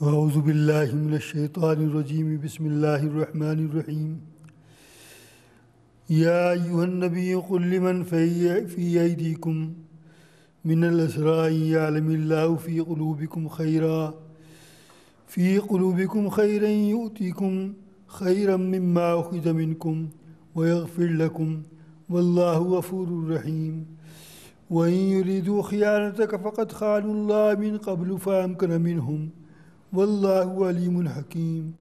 أعوذ بالله من الشيطان الرجيم بسم الله الرحمن الرحيم يا أيها النبي قل لمن في أيديكم من الأسرى إن يعلم الله في قلوبكم خيرا يؤتيكم خيرا مما أخذ منكم ويغفر لكم والله غفور رحيم وإن يريدوا خيانتك فقد خانوا الله من قبل فأمكن منهم والله عليم حكيم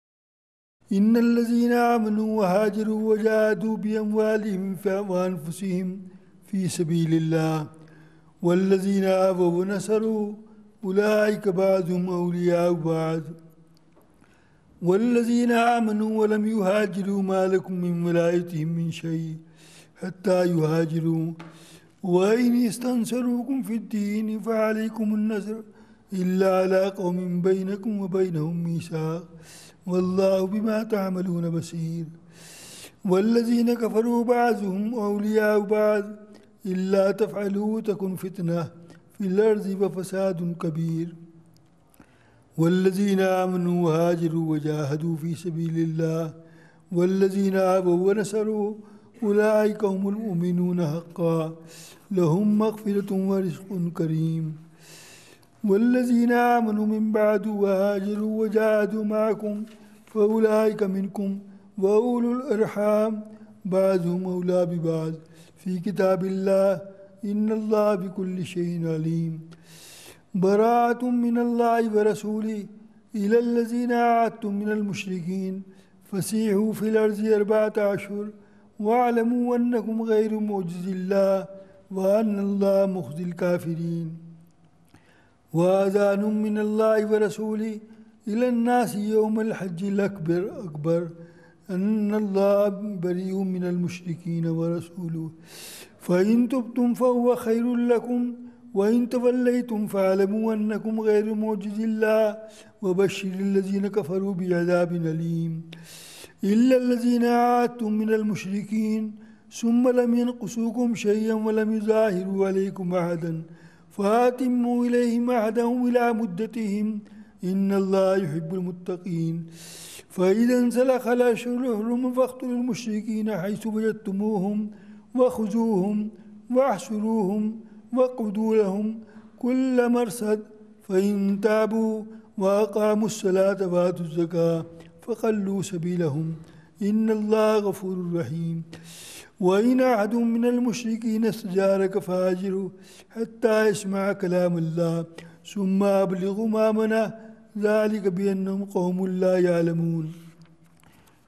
إن الذين آمنوا وهاجروا وجاهدوا بأموالهم وأنفسهم في سبيل الله والذين آووا ونصروا أولئك بعضهم أولياء بعض والذين آمنوا ولم يهاجروا ما لكم من ولايتهم من شيء حتى يهاجروا وإن استنصروكم في الدين فعليكم النصر إلا على قوم بينكم وبينهم ميثاق والله بما تعملون بصير والذين كفروا بعضهم أولياء بعض إلا تفعلوا تكن فتنة في الأرض وفساد كبير والذين آمنوا وهاجروا وجاهدوا في سبيل الله والذين آووا ونصروا أولئك هم المؤمنون حقا لهم مغفرة ورزق كريم والذين آمنوا من بعد وهاجروا وجاهدوا معكم فأولئك منكم وأولو الأرحام بعضهم أولى ببعض في كتاب الله إن الله بكل شيء عليم براءة من الله ورسوله إلى الذين عاهدتم من المشركين فسيحوا في الأرض 4 أشهر واعلموا أنكم غير معجز الله وأن الله مخزي الكافرين وأذان من الله ورسوله إلى الناس يوم الحج الأكبر أن الله بريء من المشركين ورسوله فإن تبتم فهو خير لكم وإن توليتم فاعلموا أنكم غير معجز الله وبشر الذين كفروا بعذاب أليم إلا الذين عاهدتم من المشركين ثم لم ينقصوكم شيئا ولم يظاهروا عليكم أحدا فأتموا إليهم عهدهم إلى مدتهم إن الله يحب المتقين فإذا انسلخ الأشهر الحرم فاقتلوا المشركين حيث وجدتموهم وخذوهم واحصروهم واقعدوا لهم كل مرصد فإن تابوا وأقاموا الصلاة وآتوا الزكاة فخلوا سبيلهم إن الله غفور رحيم وإن أحد من المشركين استجارك فأجره حتى يسمع كلام الله ثم أبلغوا مأمنه ذلك بأنهم قوم لا يعلمون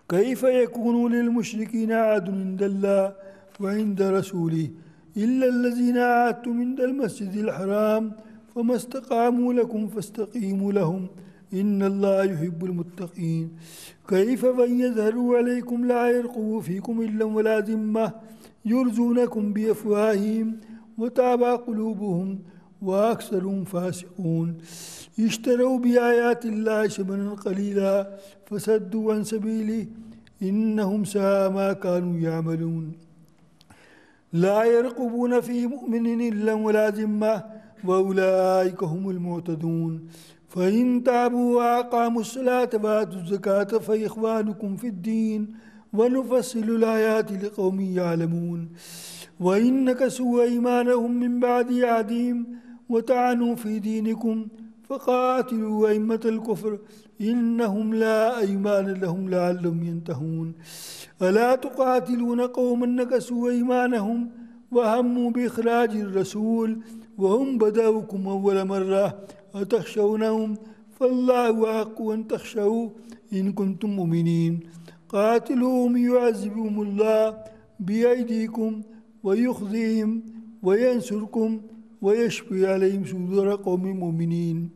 كيف يكون للمشركين عهد عند الله وعند رسوله إلا الذين عاهدتم عند المسجد الحرام فما استقاموا لكم فاستقيموا لهم إن الله يحب المتقين كيف وإن يظهروا عليكم لا يرقبوا فيكم إلا ولا ذمة يرزونكم بأفواههم وتابى قلوبهم وأكثرهم فاسقون اشتروا بآيات الله ثمنا قليلا فصدوا عن سبيله إنهم ساء ما كانوا يعملون لا يرقبون في مؤمن إلا ولا ذمة وأولئك هم المعتدون فإن تابوا وأقاموا الصلاة وآتوا الزكاة فإخوانكم في الدين ونفصل الآيات لقوم يعلمون وإن نكثوا أيمانهم من بعد عهدهم وطعنوا في دينكم فقاتلوا أئمة الكفر إنهم لا أيمان لهم لعلهم ينتهون ألا تقاتلون قوما نكثوا أيمانهم وهموا بإخراج الرسول وهم بدأوكم أول مرة أتخشونهم فالله أحق أن تخشوا إن كنتم مؤمنين قاتلوهم يعذبهم الله بأيديكم ويخزيهم وينصركم ويشفي عليهم صدور قوم مؤمنين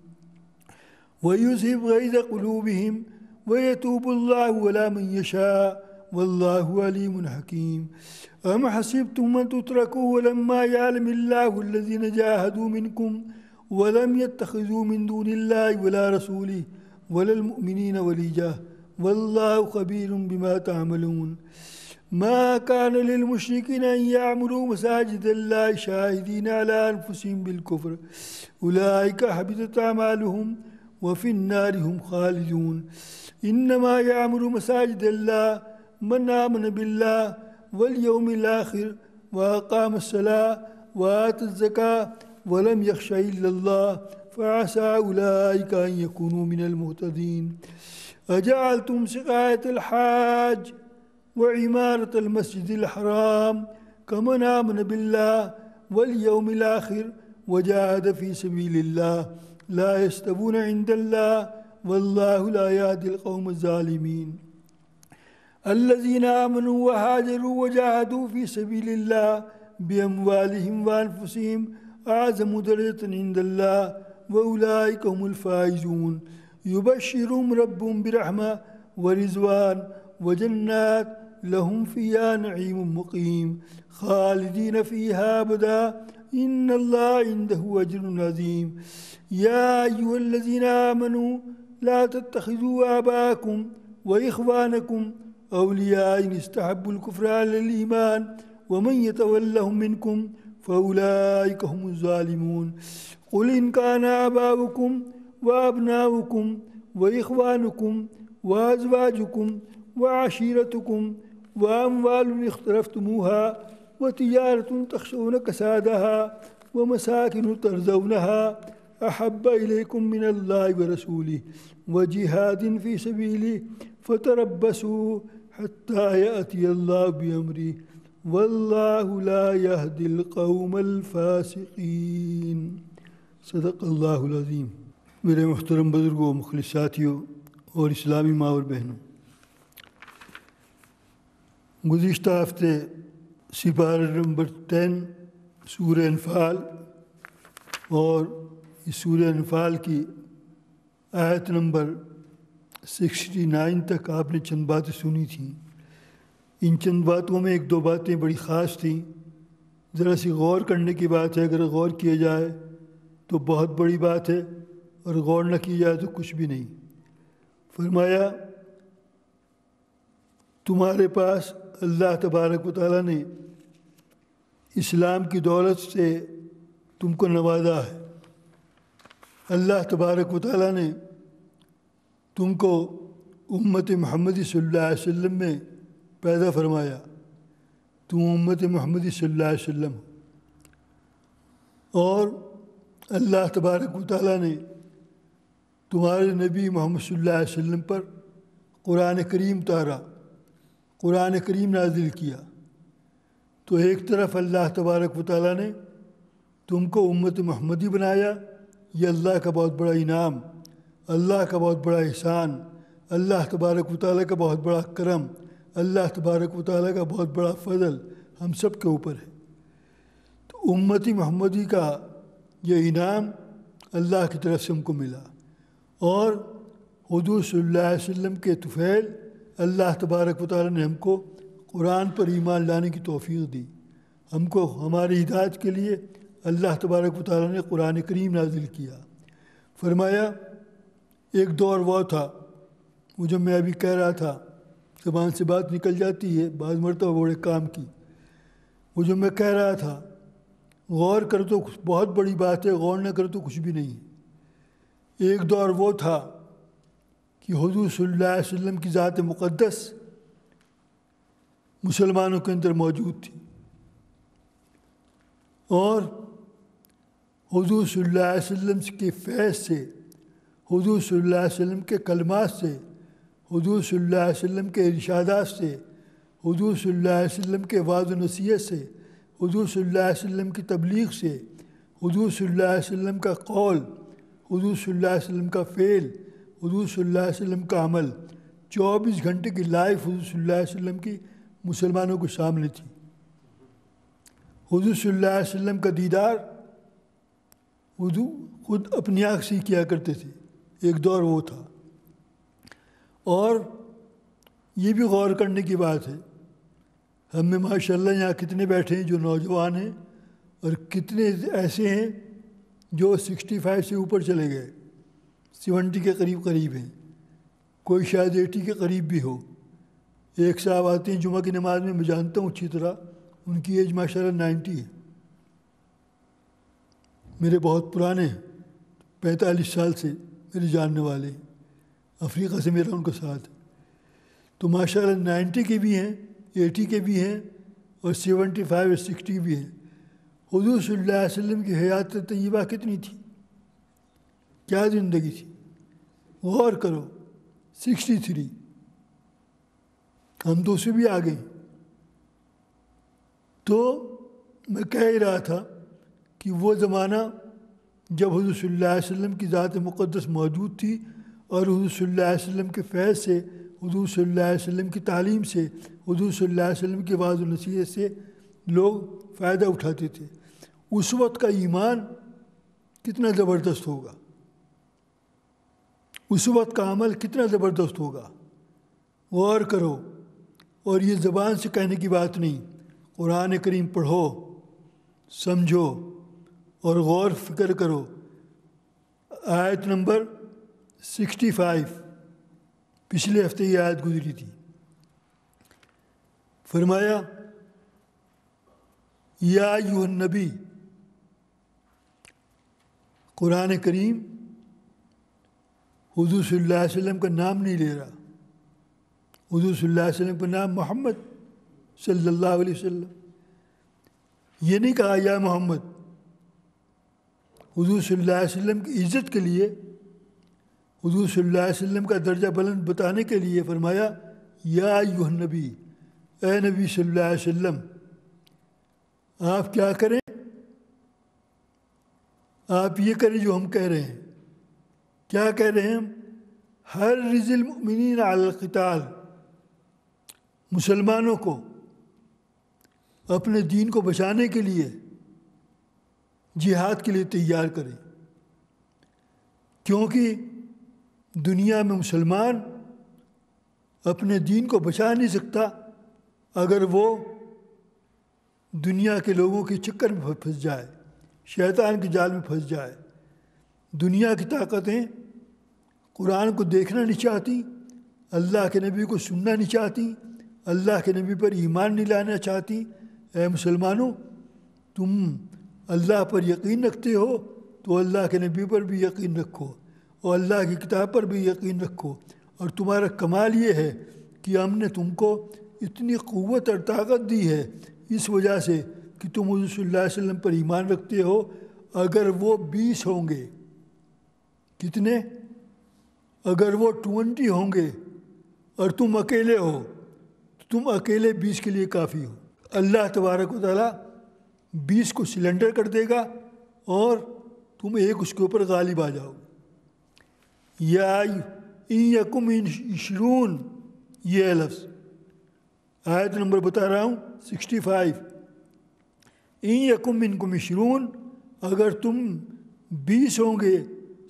ويذهب غيظ قلوبهم ويتوب الله على من يشاء والله عليم حكيم أم حسبتم أن تتركوا ولما يعلم الله الذين جاهدوا منكم ولم يتخذوا من دون الله ولا رسوله ولا المؤمنين وليجة والله خبير بما تعملون ما كان للمشركين أن يعمروا مساجد الله شاهدين على أنفسهم بالكفر أولئك حبطت أعمالهم وفي النار هم خالدون إنما يعمر مساجد الله من آمن بالله واليوم الآخر وأقام الصلاة وآتى الزكاة ولم يخش إلا الله فعسى أولئك أن يكونوا من المهتدين أجعلتم سقاية الحاج وعمارة المسجد الحرام كمن آمن بالله واليوم الآخر وجاهد في سبيل الله لا يستوون عند الله والله لا يهدي القوم الظالمين الذين آمنوا وهاجروا وجاهدوا في سبيل الله بأموالهم وأنفسهم أعظم درجة عند الله وأولئك هم الفائزون يبشرهم ربهم برحمة ورضوان وجنات لهم فيها نعيم مقيم خالدين فيها أبدا إن الله عنده أجر عظيم يا أيها الذين آمنوا لا تتخذوا آباءكم وإخوانكم أولياء إن استحبوا الكفر على الإيمان ومن يتولهم منكم فأولئك هم الظالمون قل إن كان آباؤكم وأبناؤكم وإخوانكم وأزواجكم وعشيرتكم وأموال اقترفتموها وتجارة تخشون كسادها ومساكن ترضونها أحب إليكم من الله ورسوله وجهاد في سبيله فتربصوا حتى يأتي الله بأمره والله لا يهدي القوم الفاسقين صدق اللہ العظیم۔ میرے محترم بزرگوں، مخلص ساتھیوں اور اسلامی ماں اور بہنوں، گزشتہ ہفتے سپارہ نمبر 10 سورہ انفال اور اس سورہ انفال کی آیت نمبر 69 تک آپ نے چند باتیں سنی تھیں۔ ان چند باتوں میں ایک دو باتیں بڑی خاص تھیں، ذرا سی غور کرنے کی بات ہے۔ اگر غور کیا جائے تو بہت بڑی بات ہے، اور غور نہ کی جائے تو کچھ بھی نہیں۔ فرمایا تمہارے پاس اللہ تبارک و تعالیٰ نے اسلام کی دولت سے تم کو نوازا ہے۔ اللہ تبارک و تعالیٰ نے تم کو امت محمدی صلی اللہ علیہ وسلم میں پیدا فرمایا، تم امت محمدی صلی اللہ علیہ وسلم، اور اللہ تبارک و تعالیٰ نے تمہارے نبی محمد صلی اللہ علیہ وسلم پر قرآن کریم اتارا، قرآن کریم نازل کیا۔ تو ایک طرف اللہ تبارک و تعالیٰ نے تم کو امت محمدی بنایا، یہ اللہ کا بہت بڑا انعام، اللہ کا بہت بڑا احسان، اللہ تبارک و تعالیٰ کا بہت بڑا کرم، اللہ تبارک و تعالیٰ کا بہت بڑا فضل ہم سب کے اوپر ہے۔ تو امت محمدی کا یہ انعام اللہ کی طرف سے ہم کو ملا، اور حضور صلی اللہ علیہ وسلم کے طفیل اللہ تبارک و تعالیٰ نے ہم کو قرآن پر ایمان لانے کی توفیق دی۔ ہم کو ہماری ہدایت کے لیے اللہ تبارک و تعالیٰ نے قرآن کریم نازل کیا۔ فرمایا ایک دور وہ تھا، وہ جو میں ابھی کہہ رہا تھا، زبان سے بات نکل جاتی ہے بعض مرتبہ بڑے کام کی، وہ جو میں کہہ رہا تھا غور کر تو بہت بڑی بات ہے، غور نہ کر تو کچھ بھی نہیں۔ ایک دور وہ تھا کہ حضور صلی اللہ علیہ وسلم کی ذات مقدس مسلمانوں کے اندر موجود تھی، اور حضور صلی اللہ علیہ وسلم کے فیض سے، حضور صلی اللہ علیہ وسلم کے کلمات سے، حضور صلی اللہ علیہ وسلم کے ارشادات سے، حضور صلی اللہ علیہ وسلم کے وعظ و نصیحت سے، حضور صلی اللہ علیہ وسلم کی تبلیغ سے، حضور صلی اللہ علیہ وسلم کا قول، حضور صلی اللہ علیہ وسلم کا فعل، حضور صلی اللہ علیہ وسلم کا عمل، 24 گھنٹے کی لائف حضور صلی اللہ علیہ وسلم کی مسلمانوں کے سامنے تھی۔ حضور صلی اللہ علیہ وسلم کا دیدار حضور خود اپنی آنکھ سے کیا کرتے تھے، ایک دور وہ تھا۔ اور یہ بھی غور کرنے کی بات ہے، ہم میں ماشاءاللہ یہاں کتنے بیٹھے ہیں جو نوجوان ہیں، اور کتنے ایسے ہیں جو 65 سے اوپر چلے گئے، 70 کے قریب ہیں، کوئی شاید 80 کے قریب بھی ہو۔ ایک صاحب آتے ہیں جمعہ کی نماز میں، میں جانتا ہوں اچھی طرح، ان کی ایج ماشاءاللہ 90 ہے، میرے بہت پرانے ہیں، 45 سال سے میرے جاننے والے، افریقہ سے میرا ان کا ساتھ، تو ماشاءاللہ 90 کے بھی ہیں، 80 کے بھی ہیں، اور 75 اور 60 بھی ہیں۔ حضور صلی اللہ علیہ وسلم کی حیات طیبہ کتنی تھی، کیا زندگی تھی، غور کرو، 63، ہم تو اس سے بھی آگے ہیں۔ تو میں کہہ ہی رہا تھا کہ وہ زمانہ جب حضور صلی اللہ علیہ وسلم کی ذات مقدس موجود تھی، اور حضور صلی اللہ علیہ وسلم کے فیض سے، حضور صلی اللہ علیہ وسلم کی تعلیم سے، حضور صلی اللہ علیہ وسلم کی وعظ و نصیحت سے لوگ فائدہ اٹھاتے تھے، اس وقت کا ایمان کتنا زبردست ہوگا، اس وقت کا عمل کتنا زبردست ہوگا، غور کرو۔ اور یہ زبان سے کہنے کی بات نہیں، قرآن کریم پڑھو، سمجھو اور غور فکر کرو۔ آیت نمبر 65، پچھلے ہفتے یہ آیت گزری تھی، فرمایا یا ایھا النبی، قرآن کریم حضور صلی اللہ علیہ وسلم کا نام نہیں لے رہا، حضور صلی اللہ علیہ وسلم کا نام محمد صلی اللہ علیہ وسلم، یہ نہیں کہا یا محمد۔ حضور صلی اللہ علیہ وسلم کی عزت کے لیے، حضور صلی اللہ علیہ وسلم کا درجہ بلند بتانے کے لیے فرمایا یا ایھا النبی، اے نبی صلی اللہ علیہ وسلم، آپ کیا کریں، آپ یہ کریں جو ہم کہہ رہے ہیں۔ کیا کہہ رہے ہیں ہم؟ حرض المؤمنین علی القتال، مسلمانوں کو اپنے دین کو بچانے کے لیے جہاد کے لیے تیار کریں، کیونکہ دنیا میں مسلمان اپنے دین کو بچا نہیں سکتا اگر وہ دنیا کے لوگوں کے چکر میں پھنس جائے، شیطان کے جال میں پھنس جائے۔ دنیا کی طاقتیں قرآن کو دیکھنا نہیں چاہتی، اللہ کے نبی کو سننا نہیں چاہتی، اللہ کے نبی پر ایمان نہیں لانا چاہتی۔ اے مسلمانوں، تم اللہ پر یقین رکھتے ہو تو اللہ کے نبی پر بھی یقین رکھو، اور اللہ کی کتاب پر بھی یقین رکھو۔ اور تمہارا کمال یہ ہے کہ ہم نے تم کو اتنی قوت اور طاقت دی ہے اس وجہ سے کہ تم حضور صلی اللہ علیہ وسلم پر ایمان رکھتے ہو۔ اگر وہ 20 ہوں گے، کتنے؟ اگر وہ 20 ہوں گے اور تم اکیلے ہو تو تم اکیلے 20 کے لیے کافی ہو۔ اللہ تبارک و تعالیٰ 20 کو سلنڈر کر دے گا اور تم ایک اس کے اوپر غالب آ جاؤ گے۔ یا ان یکم 20، یہ لفظ آیت نمبر بتا رہا ہوں 65۔ ان یکم منکم 20، اگر تم 20 ہوں گے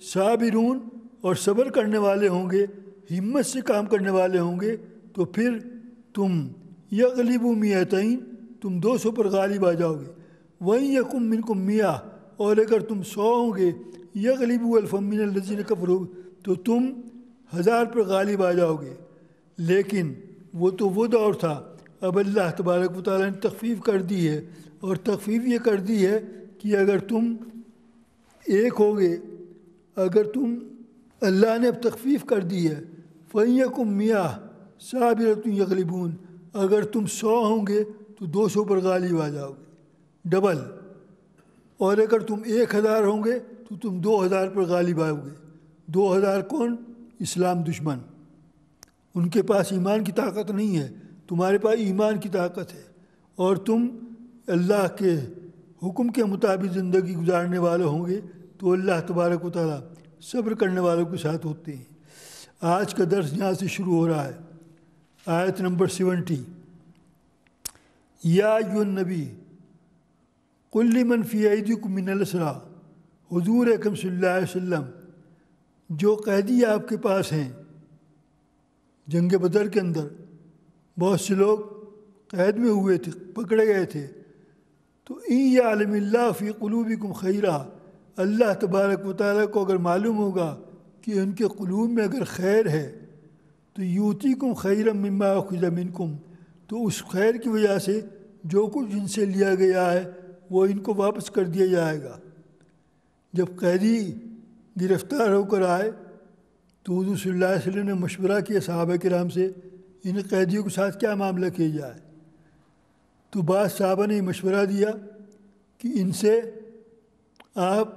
صابرون، اور صبر کرنے والے ہوں گے، ہمت سے کام کرنے والے ہوں گے، تو پھر تم یغلبوا 200، تم 200 پر غالب آ جاؤ گے۔ وَإِن یکم منکم 100، اور اگر تم 100 ہوں گے، یغلبوا 1000 من الذین کفروا، تو تم 1000 پر غالب آ جاؤ گے۔ لیکن وہ تو وہ دور تھا، اب اللہ تبارک و تعالیٰ نے تخفیف کر دی ہے، اور تخفیف یہ کر دی ہے کہ اگر تم ایک ہوگے، اگر تم، اللہ نے اب تخفیف کر دی ہے، فَإِن یکم 100 صابرۃ یغلبون، اگر تم 100 ہوں گے تو 200 پر غالب آ جاؤ گے، ڈبل۔ اور اگر تم 1000 ہوں گے تو تم 2000 پر غالب آؤ گے۔ 2000 کون؟ اسلام دشمن، ان کے پاس ایمان کی طاقت نہیں ہے، تمہارے پاس ایمان کی طاقت ہے، اور تم اللہ کے حکم کے مطابق زندگی گزارنے والے ہوں گے تو اللہ تبارک و تعالیٰ صبر کرنے والوں کے ساتھ ہوتے ہیں۔ آج کا درس یہاں سے شروع ہو رہا ہے، آیت نمبر 70۔ یا ایھا النبی قل لمن فی ایدیکم من الاسریٰ، حضور اکرم صلی اللہ علیہ وسلم، جو قیدی آپ کے پاس ہیں جنگ بدر کے اندر، بہت سے لوگ قید میں ہوئے تھے، پکڑے گئے تھے، تو ان یعلم اللہ فی قلوبکم خیرا، اللہ تبارک و تعالیٰ کو اگر معلوم ہوگا کہ ان کے قلوب میں اگر خیر ہے تو یؤتیکم خیرا مما اخذ منکم، تو اس خیر کی وجہ سے جو کچھ ان سے لیا گیا ہے وہ ان کو واپس کر دیا جائے گا۔ جب قیدی گرفتار ہو کر آئے تو حضور صلی اللہ علیہ وسلم نے مشورہ کیا صحابہ کرام سے ان قیدیوں کے ساتھ کیا معاملہ کیا جائے. تو بعض صحابہ نے مشورہ دیا کہ ان سے آپ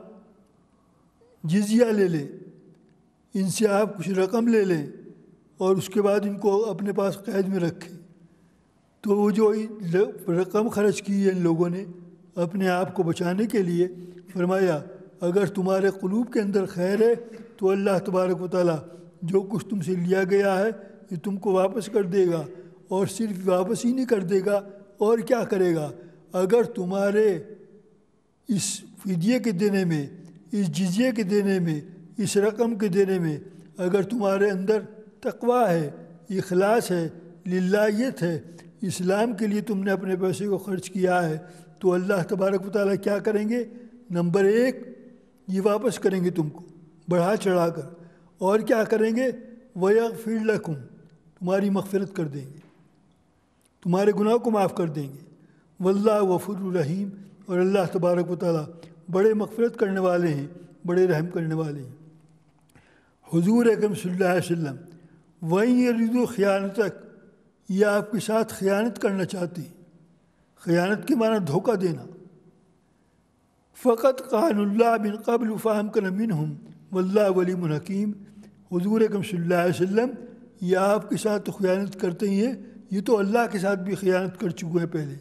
جزیہ لے لیں، ان سے آپ کچھ رقم لے لیں اور اس کے بعد ان کو اپنے پاس قید میں رکھیں. تو وہ جو رقم خرچ کی ہے ان لوگوں نے اپنے آپ کو بچانے کے لیے، فرمایا اگر تمہارے قلوب کے اندر خیر ہے تو اللہ تبارک و تعالیٰ جو کچھ تم سے لیا گیا ہے یہ تم کو واپس کر دے گا، اور صرف واپس ہی نہیں کر دے گا اور کیا کرے گا. اگر تمہارے اس فدیے کے دینے میں، اس جزیے کے دینے میں، اس رقم کے دینے میں اگر تمہارے اندر تقویٰ ہے، اخلاص ہے، للہیت ہے، اسلام کے لیے تم نے اپنے پیسے کو خرچ کیا ہے، تو اللہ تبارک و تعالیٰ کیا کریں گے؟ نمبر 1 یہ واپس کریں گے تم کو بڑھا چڑھا کر، اور کیا کریں گے؟ وَيَغْفِرْ لَكُمْ، تمہاری مغفرت کر دیں گے، تمہارے گناہ کو معاف کر دیں گے. واللہ غفور رحیم، اور اللہ تبارک و تعالیٰ بڑے مغفرت کرنے والے ہیں، بڑے رحم کرنے والے ہیں. حضور اکرم صلی اللہ علیہ وسلم وَإِن يَرِدُوا خیانتک، یہ آپ کے ساتھ خیانت کرنا چاہتے ہیں. خیانت کے معنی دھوکہ دینا. فقط قان اللہ من قبل فامکن منہم واللہ علیم حکیم. حضور اکرم صلی اللہ علیہ وسلم یہ آپ کے ساتھ تو خیانت کرتے ہی ہیں، یہ تو اللہ کے ساتھ بھی خیانت کر چکے ہیں پہلے.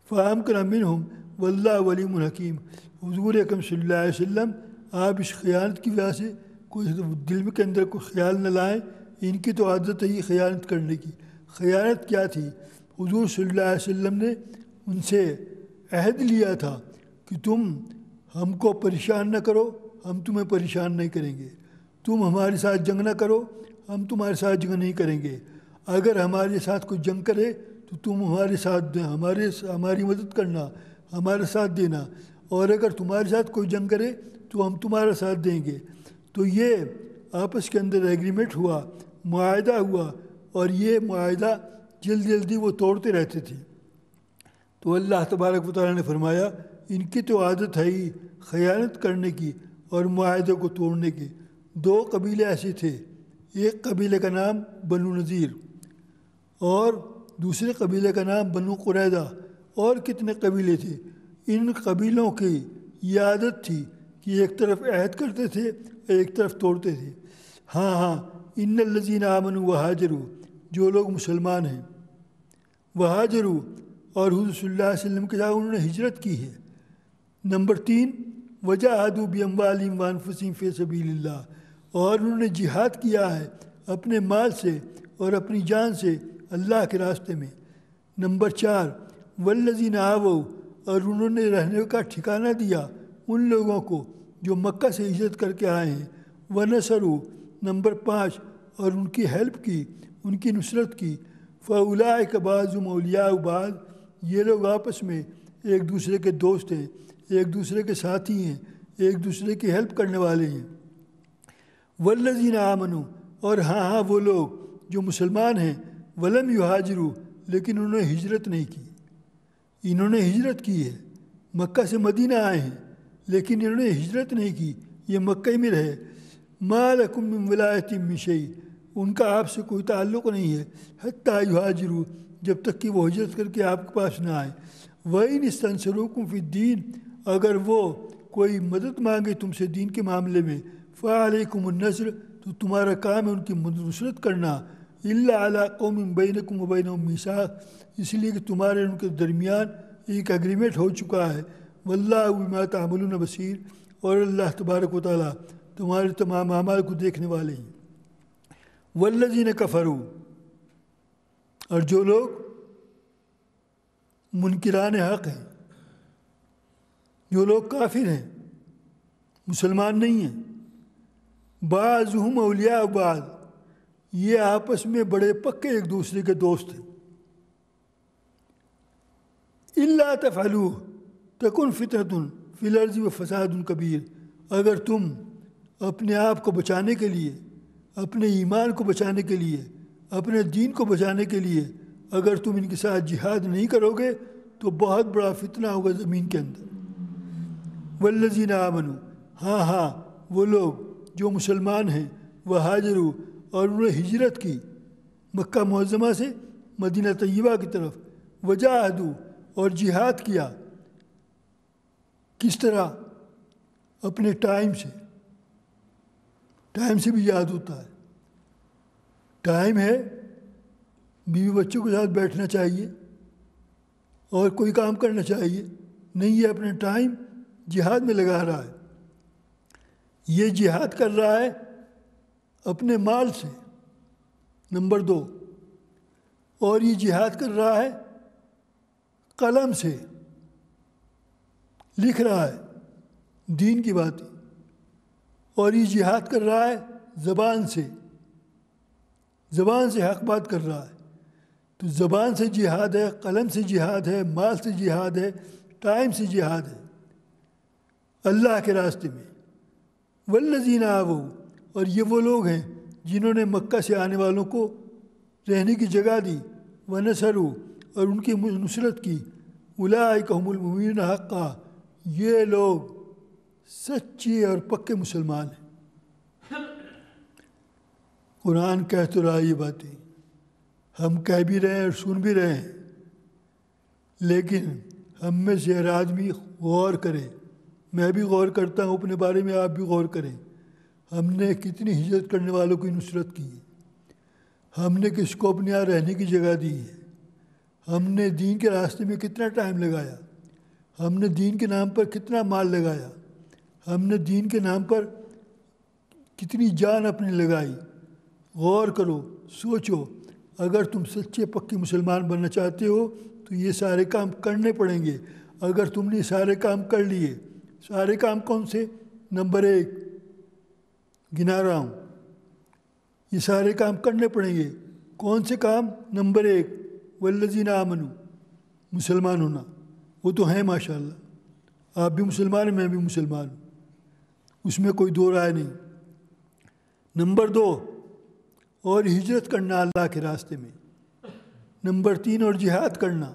فامکن منہم واللہ علیم حکیم. حضور اکرم صلی اللہ علیہ وسلم آپ اس خیانت کی وجہ سے کوئی دل کے اندر کوئی خیال نہ لائیں، ان کی تو عادت ہے یہ خیانت کرنے کی. خیانت کیا تھی؟ حضور صلی اللہ علیہ وسلم نے ان سے عہد لیا تھا کہ تم ہم کو پریشان نہ کرو، ہم تمہیں پریشان نہیں کریں گے. تم ہمارے ساتھ جنگ نہ کرو، ہم تمہارے ساتھ جنگ نہیں کریں گے. اگر ہمارے ساتھ کوئی جنگ کرے تو تم ہمارے ساتھ ہماری مدد کرنا، ہمارا ساتھ دینا، اور اگر تمہارے ساتھ کوئی جنگ کرے تو ہم تمہارا ساتھ دیں گے. تو یہ آپس کے اندر ایگریمنٹ ہوا، معاہدہ ہوا، اور یہ معاہدہ جلدی وہ توڑتے رہتے تھے. تو اللہ تبارک و تعالیٰ نے فرمایا ان کی تو عادت ہے ہی خیانت کرنے کی اور معاہدے کو توڑنے کی. 2 قبیلے ایسے تھے، ایک قبیلے کا نام بنو نذیر اور دوسرے قبیلے کا نام بنو قریظہ، اور کتنے قبیلے تھے. ان قبیلوں کی یہ عادت تھی کہ ایک طرف عہد کرتے تھے ایک طرف توڑتے تھے. ہاں ان الذین آمنوا وہاجروا، جو لوگ مسلمان ہیں، وہاجروا اور حضور صلی اللہ علیہ وسلم کے ساتھ انہوں نے ہجرت کی ہے. نمبر 3 وجاہدوا باموالہم وانفسہم فی سبیل اللہ، اور انہوں نے جہاد کیا ہے اپنے مال سے اور اپنی جان سے اللہ کے راستے میں. نمبر 4 والذین آووا، اور انہوں نے رہنے کا ٹھکانہ دیا ان لوگوں کو جو مکہ سے ہجرت کر کے آئے ہیں. ونصروا، نمبر 5 اور ان کی ہیلپ کی، ان کی نصرت کی. فاولئک بعضهم اولیاء بعض، یہ لوگ آپس میں ایک دوسرے کے دوست ہیں، ایک دوسرے کے ساتھی ہیں، ایک دوسرے کی ہیلپ کرنے والے ہیں. والذین آمنوا، اور ہاں وہ لوگ جو مسلمان ہیں، ولم یہاجروا، لیکن انہوں نے ہجرت نہیں کی. انہوں نے ہجرت کی ہے، مکہ سے مدینہ آئے ہیں لیکن انہوں نے ہجرت نہیں کی، یہ مکہ میں رہے. ما لکم من ولایۃ من شیء، ان کا آپ سے کوئی تعلق نہیں ہے حتیٰ یہاجروا، جب تک کہ وہ ہجرت کر کے آپ کے پاس نہ آئے. وَإِنِ اسْتَنْصَرُوكُمْ فِي الدِّينِ، اگر وہ کوئی مدد مانگے تم سے دین کے معاملے میں، فَعَلَيْكُمُ النَّصْرُ، تو تمہارا کام ہے ان کی نصرت کرنا. إِلَّا عَلَىٰ قَوْمٍ بَيْنَكُمْ وَبَيْنَهُمْ مِيثَاقٌ، اس لیے کہ تمہارے ان کے درمیان ایک ایگریمنٹ ہو چکا ہے. وَاللَّهُ بِمَا تَعْمَلُونَ بَصِيرٌ، اور اللہ تبارک و تعالیٰ تمہارے تمام اعمال کو دیکھنے والے ہیں. والذین کفروا، اور جو لوگ منکران حق ہیں، جو لوگ کافر ہیں، مسلمان نہیں ہیں. بعضهم اولیاء بعض، یہ آپس میں بڑے پکے ایک دوسرے کے دوست ہیں. الا تفعلوا تکن فتنة فی الارض وفساد کبیر، اگر تم اپنے آپ کو بچانے کے لیے، اپنے ایمان کو بچانے کے لیے، اپنے دین کو بچانے کے لیے اگر تم ان کے ساتھ جہاد نہیں کرو گے تو بہت بڑا فتنہ ہوگا زمین کے اندر. والذین آمنوا، ہاں وہ لوگ جو مسلمان ہیں، وہاجروا اور انہوں نے ہجرت کی مکہ معظمہ سے مدینہ طیبہ کی طرف، وجاہدوا اور جہاد کیا۔ کس طرح؟ اپنے ٹائم سے بھی یاد ہوتا ہے۔ ٹائم ہے، بیوی بچوں کے ساتھ بیٹھنا چاہیے اور کوئی کام کرنا چاہیے، نہیں یہ اپنے ٹائم جہاد میں لگا رہا ہے۔ یہ جہاد کر رہا ہے اپنے مال سے، نمبر 2، اور یہ جہاد کر رہا ہے قلم سے، لکھ رہا ہے دین کی باتیں، اور یہ جہاد کر رہا ہے زبان سے حق بات کر رہا ہے۔ تو زبان سے جہاد ہے، قلم سے جہاد ہے، مال سے جہاد ہے، ٹائم سے جہاد ہے اللہ کے راستے میں۔ والذین آووا، اور یہ وہ لوگ ہیں جنہوں نے مکہ سے آنے والوں کو رہنے کی جگہ دی، ونصروا اور ان کی نصرت کی، اولئک هم المؤمنون حقا، یہ لوگ سچے اور پکے مسلمان ہیں۔ قرآن کہہ تو رہا یہ باتیں، ہم کہہ بھی رہے ہیں اور سن بھی رہے ہیں، لیکن ہم میں سے ہر آدمی غور کرے۔ میں بھی غور کرتا ہوں اپنے بارے میں، آپ بھی غور کریں۔ ہم نے کتنی ہجرت کرنے والوں کی نصرت کی ہے، ہم نے کس کو اپنے یہاں رہنے کی جگہ دی ہے، ہم نے دین کے راستے میں کتنا ٹائم لگایا، ہم نے دین کے نام پر کتنا مال لگایا، ہم نے دین کے نام پر کتنی جان اپنی لگائی۔ غور کرو، سوچو، اگر تم سچے پکے مسلمان بننا چاہتے ہو تو یہ سارے کام کرنے پڑیں گے۔ اگر تم نے سارے کام کر لیے، سارے کام کون سے؟ نمبر 1 گنا رہا ہوں، یہ سارے کام کرنے پڑیں گے۔ کون سے کام؟ نمبر 1 والذین آمنوا، مسلمان ہونا، وہ تو ہیں ماشاءاللہ، آپ بھی مسلمان ہیں، میں بھی مسلمان ہوں، اس میں کوئی دو رائے نہیں۔ نمبر 2 اور ہجرت کرنا اللہ کے راستے میں۔ نمبر 3 اور جہاد کرنا۔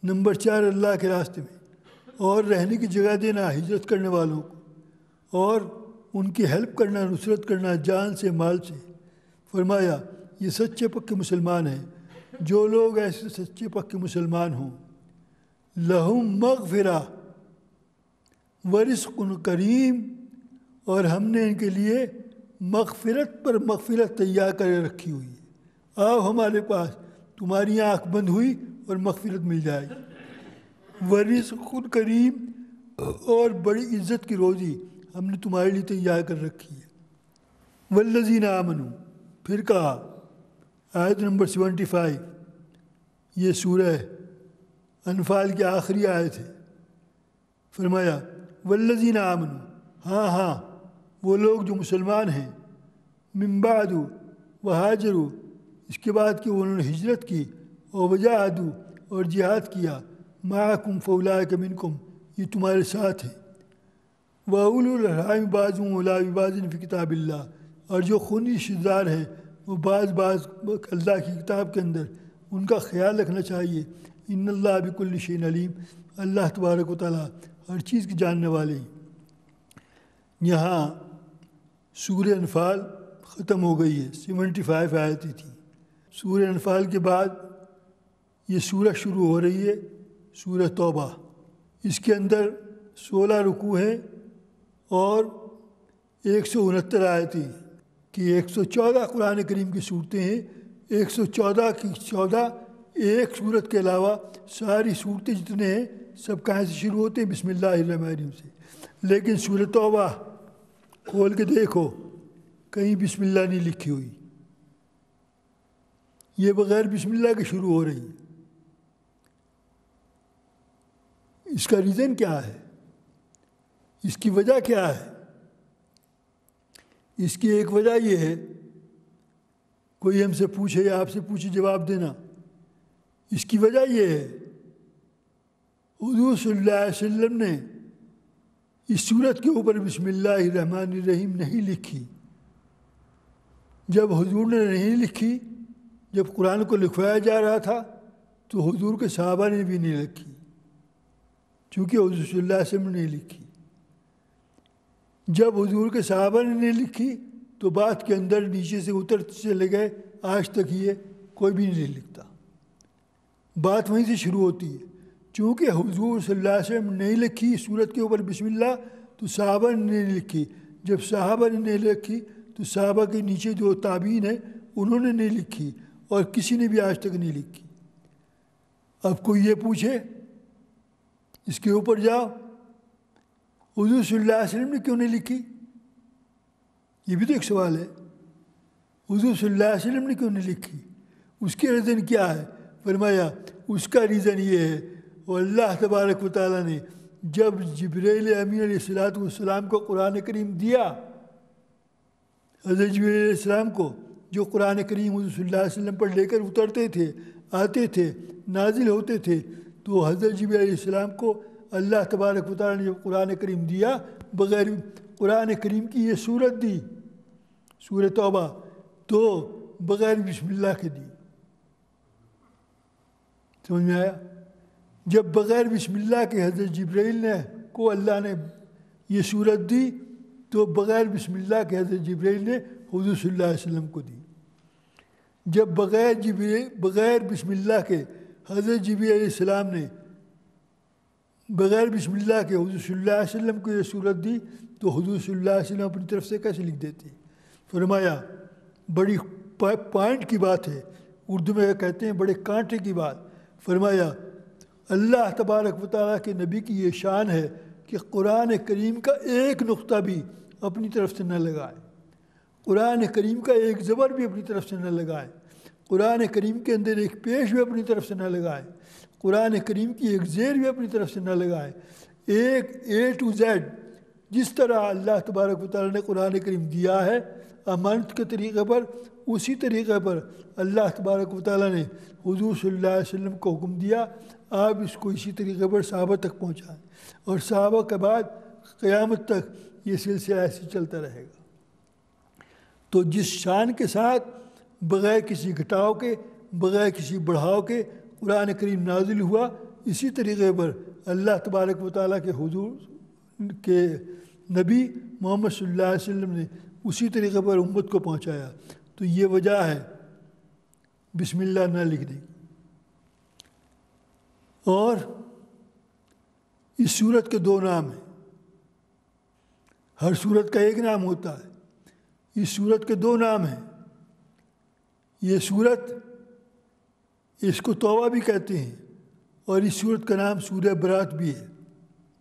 نمبر 4 اللہ کے راستے میں اور رہنے کی جگہ دینا ہجرت کرنے والوں کو، اور ان کی ہیلپ کرنا، نصرت کرنا جان سے، مال سے۔ فرمایا یہ سچے پکے مسلمان ہیں۔ جو لوگ ایسے سچے پکے مسلمان ہوں، لہم مغفرہ ورزق کریم، اور ہم نے ان کے لیے مغفرت پر مغفرت تیار کر رکھی ہوئی ہے۔ آؤ ہمارے پاس، تمہاری آنکھ بند ہوئی اور مغفرت مل جائے گی۔ ورزق کریم، اور بڑی عزت کی روزی ہم نے تمہارے لیے تیار کر رکھی ہے۔ والذین آمنوا، پھر کہا، آیت نمبر 75، یہ سورہ انفال کی آخری آیت ہے۔ فرمایا والذین آمنوا، ہاں وہ لوگ جو مسلمان ہیں، من بعد وہاجروا، اس کے بعد کہ انہوں نے ہجرت کی، اور وجاہدوا اور جہاد کیا، معکم فاولئک منکم، یہ تمہارے ساتھ ہیں، وَأُولُو الْأَرْحَامِ بَعْضُهُمْ أَوْلَىٰ بِبَعْضٍ فِي کتاب اللہ، اور جو خونی رشتہ دار ہیں وہ بعض اللہ کی کتاب کے اندر ان کا خیال رکھنا چاہیے۔ ان اللہ بکل شیء علیم، اللہ تبارک و تعالیٰ ہر چیز کی جاننے والے ہیں۔ یہاں سورہ انفال ختم ہو گئی ہے، 75 آیتیں تھیں۔ سورہ انفال کے بعد یہ سورہ شروع ہو رہی ہے، سورہ توبہ۔ اس کے اندر 16 رکوع ہیں اور 169 آیتیں، کہ 114 قرآن کریم کی صورتیں ہیں۔ 114 کی 14 ایک صورت کے علاوہ ساری صورتیں جتنے ہیں سب کہاں سے شروع ہوتے ہیں؟ بسم اللہ الرحمن الرحیم سے۔ لیکن سورہ توبہ کھول کے دیکھو، کہیں بسم اللہ نہیں لکھی ہوئی، یہ بغیر بسم اللہ کے شروع ہو رہی ہے۔ اس کا ریزن کیا ہے؟ اس کی وجہ کیا ہے؟ اس کی ایک وجہ یہ ہے، کوئی ہم سے پوچھے یا آپ سے پوچھے جواب دینا، اس کی وجہ یہ ہے حضور صلی اللہ علیہ وسلم نے اس صورت کے اوپر بسم اللہ الرحمن الرحیم نہیں لکھی۔ جب حضور نے نہیں لکھی، جب قرآن کو لکھوایا جا رہا تھا تو حضور کے صحابہ نے بھی نہیں لکھی، چونکہ حضور صلی اللہ علیہ وسلم نے نہیں لکھی۔ جب حضور کے صحابہ نے نہیں لکھی تو بات کے اندر نیچے سے اترتے چلے گئے، آج تک یہ کوئی بھی نہیں لکھتا۔ بات وہیں سے شروع ہوتی ہے، چونکہ حضور صلی اللہ علیہ وسلم نے نہیں لکھی سورت کے اوپر بسم اللہ، تو صحابہ نے نہیں لکھی۔ جب صحابہ نے نہیں لکھی تو صحابہ کے نیچے جو تابعین ہیں انہوں نے نہیں لکھی، اور کسی نے بھی آج تک نہیں لکھی۔ اب کوئی یہ پوچھے اس کے اوپر جاؤ، حضور صلی اللہ علیہ وسلم نے کیوں نہیں لکھی؟ یہ بھی تو ایک سوال ہے، حضور صلی اللہ علیہ وسلم نے کیوں نہیں لکھی؟ اس کے ریزن کیا ہے؟ فرمایا اس کا ریزن یہ ہے، اور اللہ تبارک و تعالیٰ نے جب جبرائیل امین علیہ السلام کو قرآن کریم دیا، حضرت جبرائیل علیہ السلام کو جو قرآن کریم حضور صلی اللہ علیہ وسلم پر لے کر اترتے تھے، آتے تھے، نازل ہوتے تھے، تو حضرت جبرائیل علیہ السلام کو اللہ تبارک و تعالیٰ نے جب قرآن کریم دیا، بغیر قرآن کریم کی یہ سورت دی، سورۃ توبہ، تو بغیر بسم اللہ کے دی۔ سمجھ میں آیا؟ جب بغیر بسم اللہ کے حضرت جبرائیل نے کو اللہ نے یہ سورت دی، تو بغیر بسم اللہ کے حضرت جبرائیل نے حضور صلی اللہ علیہ وسلم کو دی۔ جب بغیر بسم اللہ کے حضرت جبرائیل علیہ السلام نے بغیر بسم اللہ کے حضور صلی اللہ علیہ وسلم کو یہ سورت دی، تو حضور صلی اللہ علیہ وسلم اپنی طرف سے کیسے لکھ دیتے؟ فرمایا بڑی پوائنٹ کی بات ہے، اردو میں کہتے ہیں بڑے کانٹے کی بات۔ فرمایا اللہ تبارک و تعالیٰ کے نبی کی یہ شان ہے کہ قرآن کریم کا ایک نقطہ بھی اپنی طرف سے نہ لگائے، قرآن کریم کا ایک زبر بھی اپنی طرف سے نہ لگائے، قرآن کریم کے اندر ایک پیش بھی اپنی طرف سے نہ لگائے، قرآن کریم کی ایک زیر بھی اپنی طرف سے نہ لگائے۔ ایک A to Z جس طرح اللہ تبارک و تعالیٰ نے قرآن کریم دیا ہے امانت کے طریقے پر، اسی طریقے پر اللہ تبارک و تعالیٰ نے حضور صلی اللہ علیہ وسلم کو حکم دیا آپ اس کو اسی طریقے پر صحابہ تک پہنچائیں، اور صحابہ کے بعد قیامت تک یہ سلسلہ ایسے چلتا رہے گا۔ تو جس شان کے ساتھ بغیر کسی گھٹاؤ کے، بغیر کسی بڑھاؤ کے قرآن کریم نازل ہوا، اسی طریقے پر اللہ تبارک و تعالیٰ کے حضور کے نبی محمد صلی اللہ علیہ وسلم نے اسی طریقے پر امت کو پہنچایا۔ تو یہ وجہ ہے بسم اللہ نہ لکھنے کی۔ اور اس سورت کے دو نام ہیں، ہر سورت کا ایک نام ہوتا ہے، اس سورت کے دو نام ہیں۔ یہ سورت اس کو توبہ بھی کہتے ہیں، اور اس سورت کا نام سورہ برات بھی ہے۔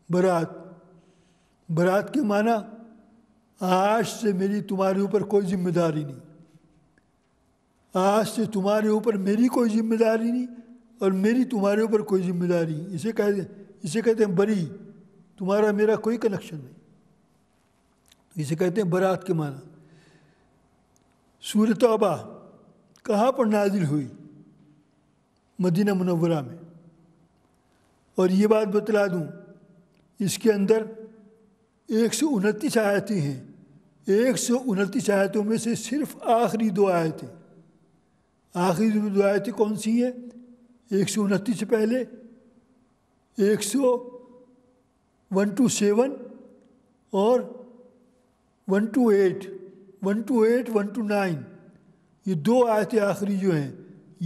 برات، برات کے معنی آج سے میری تمہارے اوپر کوئی ذمہ داری نہیں، آج سے تمہارے اوپر میری کوئی ذمہ داری نہیں، اور میری تمہارے اوپر کوئی ذمہ داری نہیں۔ اسے کہتے ہیں بری، تمہارا میرا کوئی کنیکشن نہیں، اسے کہتے ہیں برات کے معنی۔ سورۃ توبہ کہاں پر نازل ہوئی؟ مدینہ منورہ میں۔ اور یہ بات بتلا دوں، اس کے اندر 129 آیتیں ہیں، 129 آیتوں میں سے صرف آخری دو آیتیں، آخری دو آیتیں کون سی ہیں؟ 129 سے پہلے 1 to 7 اور 1 to 8، 1 to 8، 1 to 9، یہ دو آیتیں آخری جو ہیں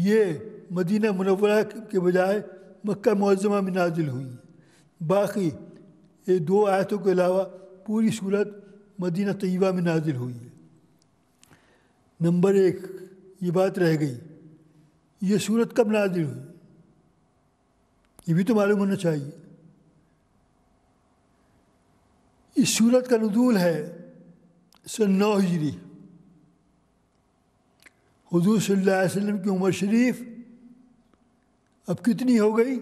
یہ مدینہ منورہ کے بجائے مکہ معظمہ میں نازل ہوئی ہیں۔ باقی یہ دو آیتوں کے علاوہ پوری صورت مدینہ طیبہ میں نازل ہوئی ہے۔ نمبر 1 یہ بات رہ گئی، یہ صورت کب نازل ہوئی؟ یہ بھی تو معلوم ہونا چاہیے۔ اس صورت کا نزول ہے سن 9 ہجری۔ حضور صلی اللہ علیہ وسلم کی عمر شریف اب کتنی ہو گئی؟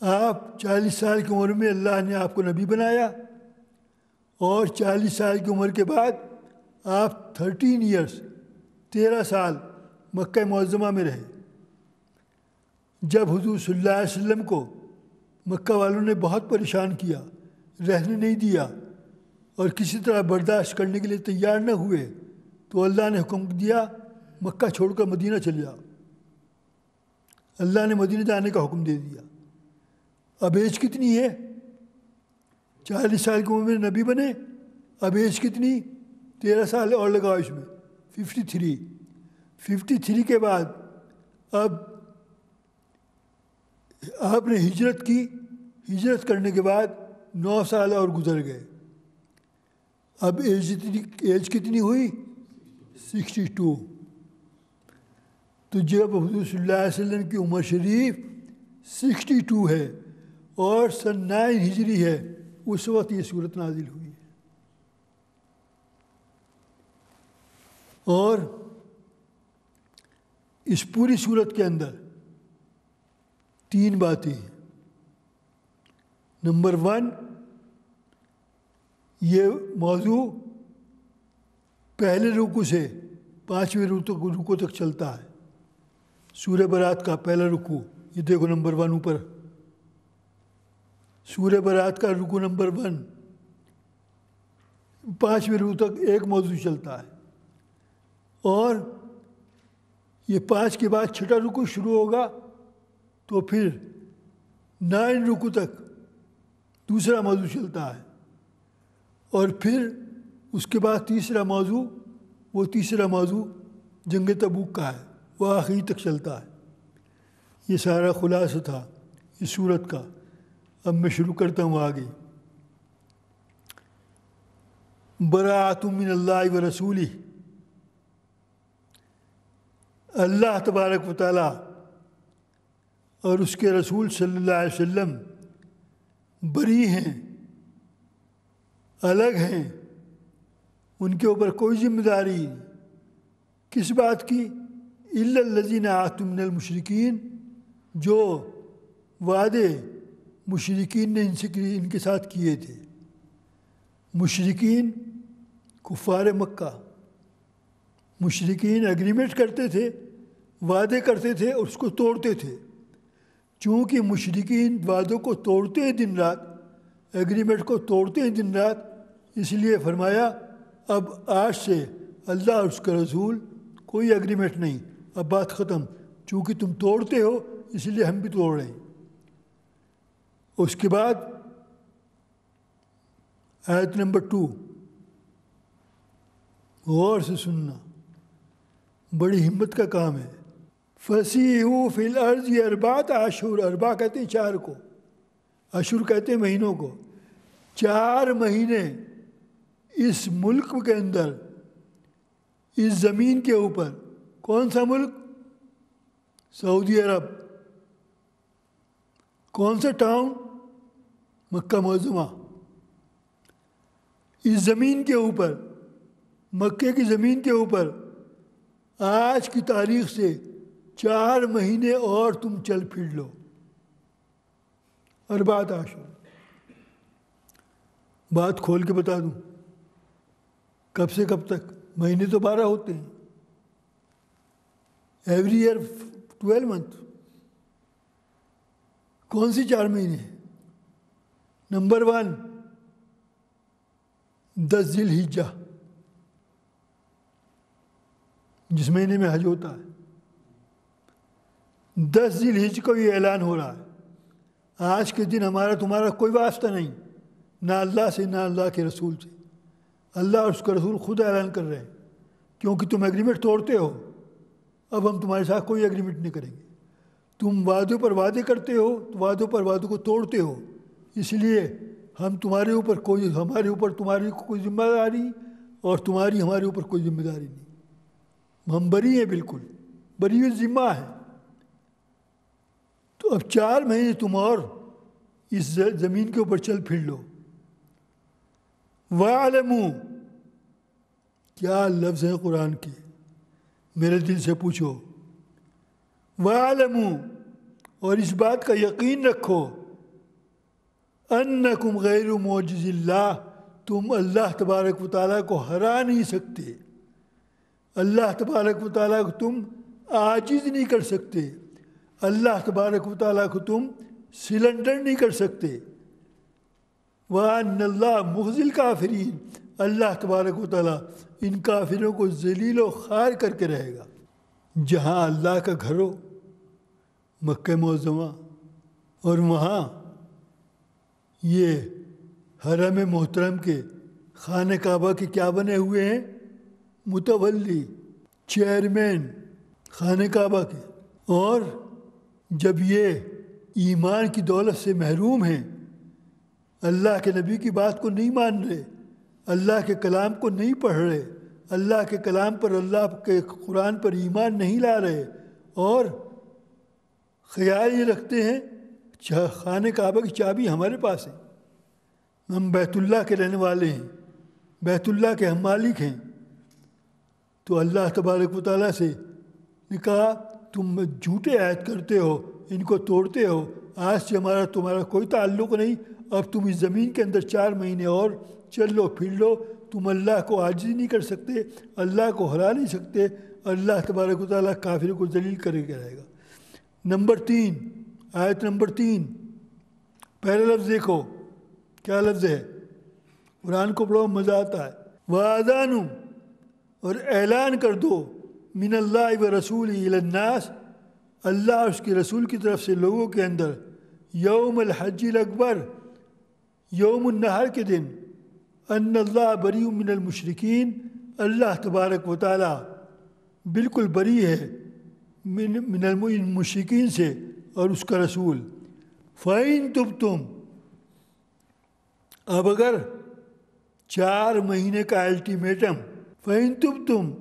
آپ 40 سال کی عمر میں اللہ نے آپ کو نبی بنایا، اور 40 سال کی عمر کے بعد آپ 13 ایئرس 13 سال مکہ معظمہ میں رہے۔ جب حضور صلی اللہ علیہ وسلم کو مکہ والوں نے بہت پریشان کیا، رہنے نہیں دیا، اور کسی طرح برداشت کرنے کے لیے تیار نہ ہوئے، تو اللہ نے حکم دیا مکہ چھوڑ کر مدینہ چلے جاؤ۔ اللہ نے مدینہ جانے کا حکم دے دیا۔ اب ایج کتنی ہے؟ 40 سال کی عمر میں نبی بنے، اب ایج کتنی؟ 13 سال اور لگاؤ اس میں 53 کے بعد اب آپ نے ہجرت کی، ہجرت کرنے کے بعد 9 سال اور گزر گئے، اب ایج کتنی ہوئی؟ 62۔ تو جب حضور صلی اللہ علیہ وسلم کی عمر شریف 62 ہے اور سن 9 ہجری ہے، اس وقت یہ صورت نازل ہوئی ہے۔ اور اس پوری صورت کے اندر 3 باتیں ہیں۔ نمبر 1، یہ موضوع پہلے رکوع سے 5ویں رکوع تک چلتا ہے۔ سورہ برات کا پہلا رکوع، یہ دیکھو نمبر 1 اوپر، سورہ برات کا رکوع نمبر 1، 5ویں رکوع تک ایک موضوع چلتا ہے، اور یہ 5 کے بعد 6واں رکوع شروع ہوگا تو پھر 9 رکوع تک دوسرا موضوع چلتا ہے، اور پھر اس کے بعد تیسرا موضوع، وہ تیسرا موضوع جنگ تبوک کا ہے، وہ آخری تک چلتا ہے۔ یہ سارا خلاصہ تھا اس صورت کا۔ اب میں شروع کرتا ہوں آگے۔ براءۃ من اللہ و رسولہ، اللہ تبارک و تعالیٰ اور اس کے رسول صلی اللہ علیہ وسلم بری ہیں، الگ ہیں، ان کے اوپر کوئی ذمہ داری کس بات کی؟ الا الذین عاہدتم من المشرکین، جو وعدے مشرکین نے ان کے ساتھ کیے تھے۔ مشرکین کفار مکہ، مشرکین ایگریمنٹ کرتے تھے، وعدے کرتے تھے اور اس کو توڑتے تھے۔ چونکہ مشرکین وعدوں کو توڑتے ہیں دن رات، ایگریمنٹ کو توڑتے ہیں دن رات، اس لیے فرمایا اب آج سے اللہ اور اس کا رسول کوئی ایگریمنٹ نہیں، اب بات ختم، چونکہ تم توڑتے ہو اس لیے ہم بھی توڑ رہے ہیں۔ اس کے بعد آیت نمبر 2، غور سے سننا، بڑی ہمت کا کام ہے۔ فَسِیحُوا فِی الْأَرْضِ أَرْبَعَةَ أَشْهُرٍ، اربع کہتے ہیں 4 کو، اشہر کہتے ہیں مہینوں کو۔ 4 مہینے اس ملک کے اندر، اس زمین کے اوپر۔ کون سا ملک؟ سعودی عرب۔ کون سا ٹاؤن؟ مکہ معظمہ۔ اس زمین کے اوپر، مکے کی زمین کے اوپر آج کی تاریخ سے 4 مہینے اور تم چل پھر لو۔ 4 اشہر۔ بات کھول کے بتا دوں، کب سے کب تک؟ مہینے تو 12 ہوتے ہیں، ایوری ایئر 12 منتھ۔ کون سی 4 مہینے؟ نمبر 1، 10 ذی الحجہ، جس مہینے میں حج ہوتا ہے۔ 10 ذی الحجہ کو یہ اعلان ہو رہا ہے، آج کے دن ہمارا تمہارا کوئی واسطہ نہیں، نہ اللہ سے نہ اللہ کے رسول سے۔ اللہ اور اس کا رسول خود اعلان کر رہے ہیں، کیونکہ تم ایگریمنٹ توڑتے ہو، اب ہم تمہارے ساتھ کوئی ایگریمنٹ نہیں کریں گے۔ تم وعدوں پر وعدے کرتے ہو، وعدوں پر وعدوں کو توڑتے ہو، اس لیے ہم تمہارے اوپر کوئی، ہمارے اوپر تمہاری کوئی ذمہ داری اور تمہاری ہمارے اوپر کوئی ذمہ داری نہیں، ہم بری ہیں، بالکل بری الذمہ ہے۔ تو اب 4 مہینے تم اور اس زمین کے اوپر چل پھر لو۔ وَاعْلَمُوا، کیا لفظ ہیں قرآن کے، میرے دل سے پوچھو۔ وَاعْلَمُوا، اور اس بات کا یقین رکھو، أَنَّكُمْ غَيْرُ مُعْجِزِ اللَّهِ، تم اللہ تبارک و تعالیٰ کو ہرا نہیں سکتے، اللہ تبارک و تعالیٰ کو تم عاجز نہیں کر سکتے، اللہ تبارک و تعالیٰ کو تم سلنڈر نہیں کر سکتے۔ وَأَنَّ اللَّهَ مُخْزِي الْكَافِرِينَ، اللہ تبارک و تعالیٰ ان کافروں کو ذلیل و خوار کر کے رہے گا۔ جہاں اللہ کا گھر ہو، مکہ معظمہ، اور وہاں یہ حرم محترم کے خانہ کعبہ کے کیا بنے ہوئے ہیں؟ متولی، چیئرمین خانہ کعبہ کے۔ اور جب یہ ایمان کی دولت سے محروم ہیں، اللہ کے نبی کی بات کو نہیں مان رہے، اللہ کے کلام کو نہیں پڑھ رہے، اللہ کے کلام پر، اللہ کے قرآن پر ایمان نہیں لا رہے، اور خیال یہ رکھتے ہیں خانہ کعبہ کی چابی ہمارے پاس ہے، ہم بیت اللہ کے رہنے والے ہیں، بیت اللہ کے ہم مالک ہیں، تو اللہ تبارک و تعالیٰ سے نے کہا تم جھوٹے عہد کرتے ہو، ان کو توڑتے ہو، آج سے تمہارا کوئی تعلق نہیں، اب تم اس زمین کے اندر 4 مہینے اور چل لو پھر لو، تم اللہ کو عاجز نہیں کر سکتے، اللہ کو ہرا نہیں سکتے، اللہ تبارک و تعالیٰ کافر کو ذلیل کرے گا رہے گا۔ نمبر 3، آیت نمبر 3، پہلا لفظ دیکھو کیا لفظ ہے، قرآن کو پڑھو مزہ آتا ہے۔ وَآذَانٌ، اور اعلان کر دو، من اللہ و رسول الی الناس، اللہ اور اس کے رسول کی طرف سے لوگوں کے اندر، یوم الحج الاکبر، یوم النحر کے دن، ان اللہ بریء من المشرکین، اللہ تبارک و تعالی بالکل بری ہے من المشرکین سے اور اس کا رسول۔ فَإِن تُبْتُمْ، اب اگر 4 مہینے کا الٹیمیٹم، فَإِن تُبْتُمْ،